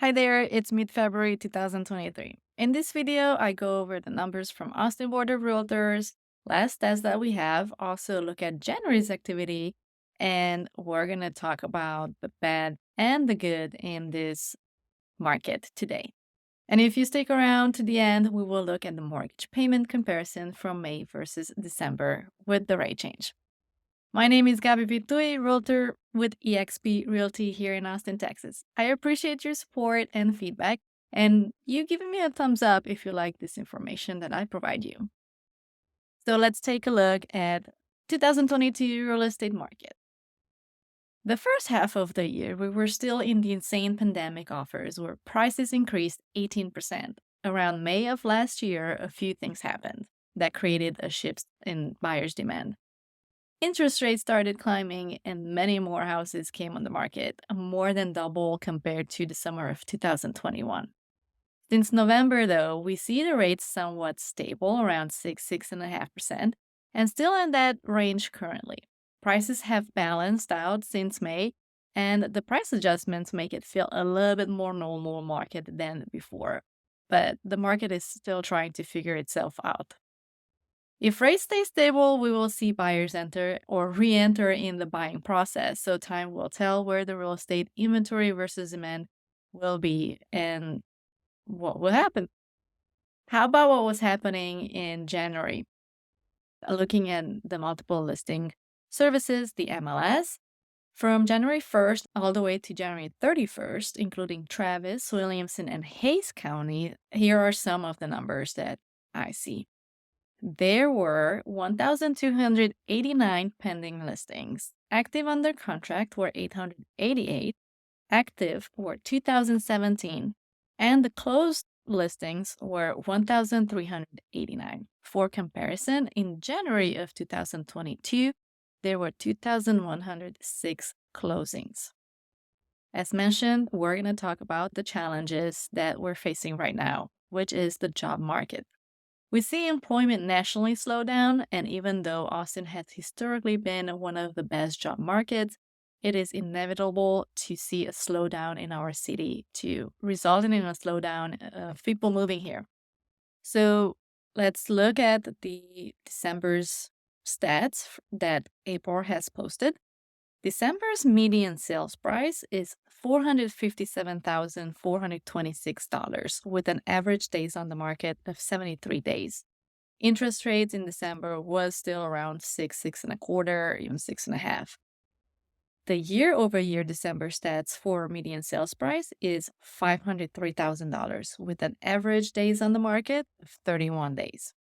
Hi there, it's mid-February 2023. In this video, I go over the numbers from Austin Board of Realtors, last stats that we have, also look at January's activity, and we're going to talk about the bad and the good in this market today. And if you stick around to the end, we will look at the mortgage payment comparison from May versus December with the rate change. My name is Gabi Vitui, realtor with eXp Realty here in Austin, Texas. I appreciate your support and feedback, and you giving me a thumbs up if you like this information that I provide you. So let's take a look at 2022 real estate market. The first half of the year, we were still in the insane pandemic offers where prices increased 18%. Around May of last year, a few things happened that created a shift in buyers' demand. Interest rates started climbing and many more houses came on the market, more than double compared to the summer of 2021. Since November, though, we see the rates somewhat stable around 6.5%, and still in that range currently. Prices have balanced out since May, and the price adjustments make it feel a little bit more normal market than before. But the market is still trying to figure itself out. If rates stay stable, we will see buyers enter or re-enter in the buying process. So time will tell where the real estate inventory versus demand will be and what will happen. How about what was happening in January? Looking at the multiple listing services, the MLS, from January 1st all the way to January 31st, including Travis, Williamson, and Hayes County, here are some of the numbers that I see. There were 1,289 pending listings. Active under contract were 888. Active were 2,017. And the closed listings were 1,389. For comparison, in January of 2022, there were 2,106 closings. As mentioned, we're going to talk about the challenges that we're facing right now, which is the job market. We see employment nationally slow down, and even though Austin has historically been one of the best job markets, it is inevitable to see a slowdown in our city too, resulting in a slowdown of people moving here. So let's look at the December's stats that April has posted. December's median sales price is $457,426 with an average days on the market of 73 days. Interest rates in December was still around 6.25, even 6.5. The year-over-year December stats for median sales price is $503,000 with an average days on the market of 31 days.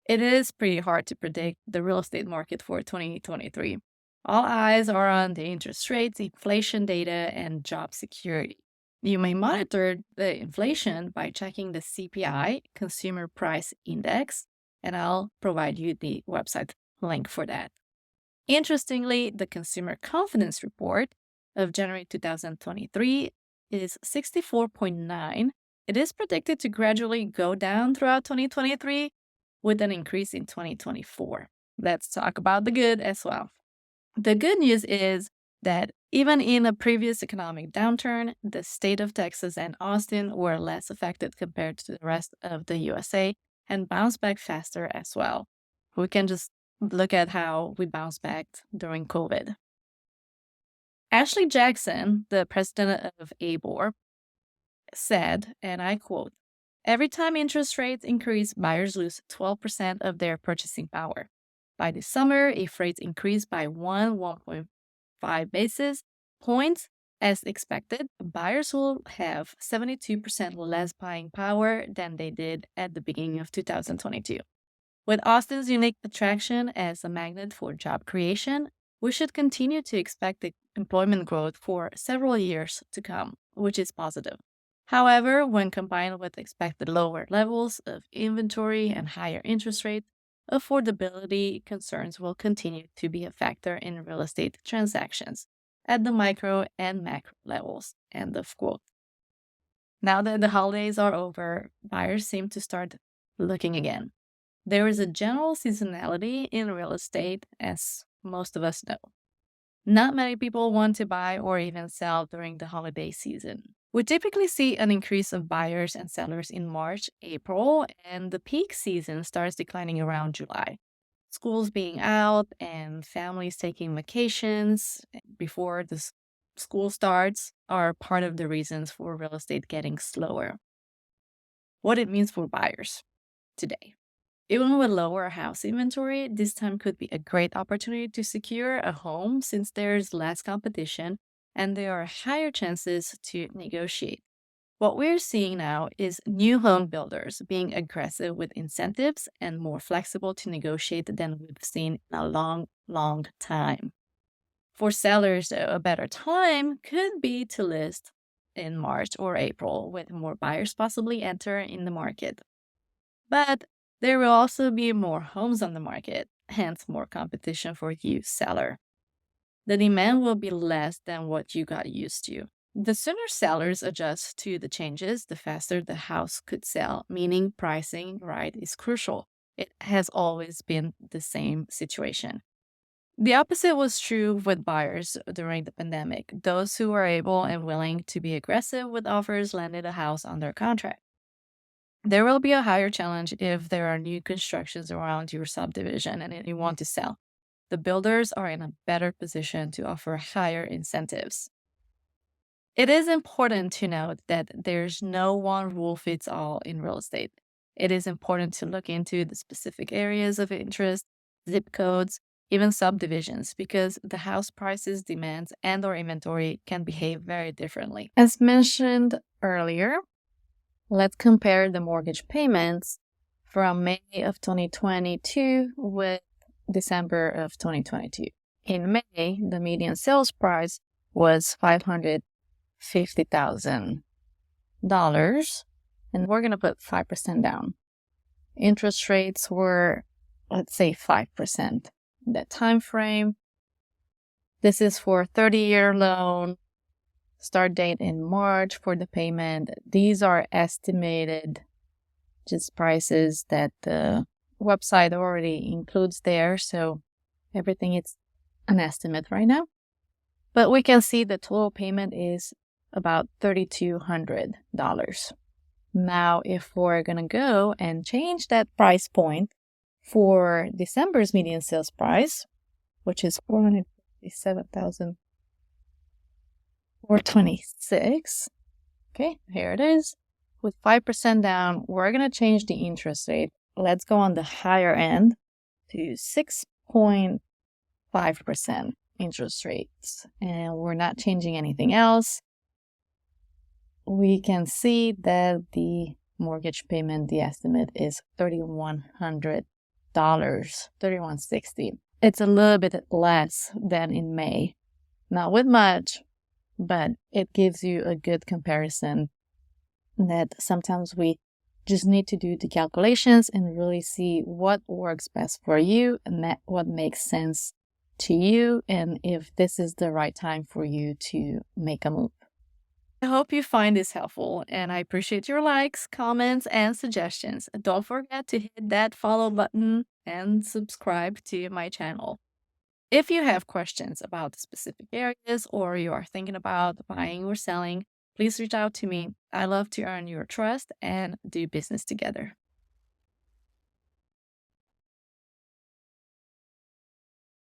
It is pretty hard to predict the real estate market for 2023. All eyes are on the interest rates, inflation data, and job security. You may monitor the inflation by checking the CPI, Consumer Price Index, and I'll provide you the website link for that. Interestingly, the Consumer Confidence Report of January 2023 is 64.9. It is predicted to gradually go down throughout 2023 with an increase in 2024. Let's talk about the good as well. The good news is that even in a previous economic downturn, the state of Texas and Austin were less affected compared to the rest of the USA and bounced back faster as well. We can just look at how we bounced back during COVID. Ashley Jackson, the president of ABOR, said, and I quote, "Every time interest rates increase, buyers lose 12% of their purchasing power. By this summer, if rates increase by 1.5 basis points as expected, buyers will have 72% less buying power than they did at the beginning of 2022. With Austin's unique attraction as a magnet for job creation, we should continue to expect the employment growth for several years to come, which is positive. However, when combined with expected lower levels of inventory and higher interest rates, affordability concerns will continue to be a factor in real estate transactions at the micro and macro levels." End of quote. Now that the holidays are over, buyers seem to start looking again. There is a general seasonality in real estate, as most of us know. Not many people want to buy or even sell during the holiday season. We typically see an increase of buyers and sellers in March, April, and the peak season starts declining around July. Schools being out and families taking vacations before the school starts are part of the reasons for real estate getting slower. What it means for buyers today. Even with lower house inventory, this time could be a great opportunity to secure a home since there's less competition and there are higher chances to negotiate. What we're seeing now is new home builders being aggressive with incentives and more flexible to negotiate than we've seen in a long, long time. For sellers, though, a better time could be to list in March or April, with more buyers possibly enter in the market. But there will also be more homes on the market, hence more competition for you, seller. The demand will be less than what you got used to. The sooner sellers adjust to the changes, the faster the house could sell, meaning pricing right is crucial. It has always been the same situation. The opposite was true with buyers during the pandemic. Those who were able and willing to be aggressive with offers landed a house under contract. There will be a higher challenge if there are new constructions around your subdivision and you want to sell. The builders are in a better position to offer higher incentives. It is important to note that there's no one rule fits all in real estate. It is important to look into the specific areas of interest, zip codes, even subdivisions, because the house prices, demands, and or inventory can behave very differently. As mentioned earlier, let's compare the mortgage payments from May of 2022 with December of 2022. In May, the median sales price was $550,000, and we're going to put 5% down. Interest rates were, let's say, 5%. That time frame, this is for a 30-year loan. Start date in March for the payment. These are estimated just prices that the website already includes there. So everything is an estimate right now. But we can see the total payment is about $3,200. Now, if we're going to go and change that price point for December's median sales price, which is $457,426. Okay, here it is. With 5% down, we're going to change the interest rate. Let's go on the higher end to 6.5% interest rates. And we're not changing anything else. We can see that the mortgage payment, the estimate is $3,100, $3,160. It's a little bit less than in May. Not with much, but it gives you a good comparison that sometimes we just need to do the calculations and really see what works best for you and what makes sense to you, and if this is the right time for you to make a move. I hope you find this helpful, and I appreciate your likes, comments, and suggestions. Don't forget to hit that follow button and subscribe to my channel. If you have questions about the specific areas or you are thinking about buying or selling, please reach out to me. I love to earn your trust and do business together.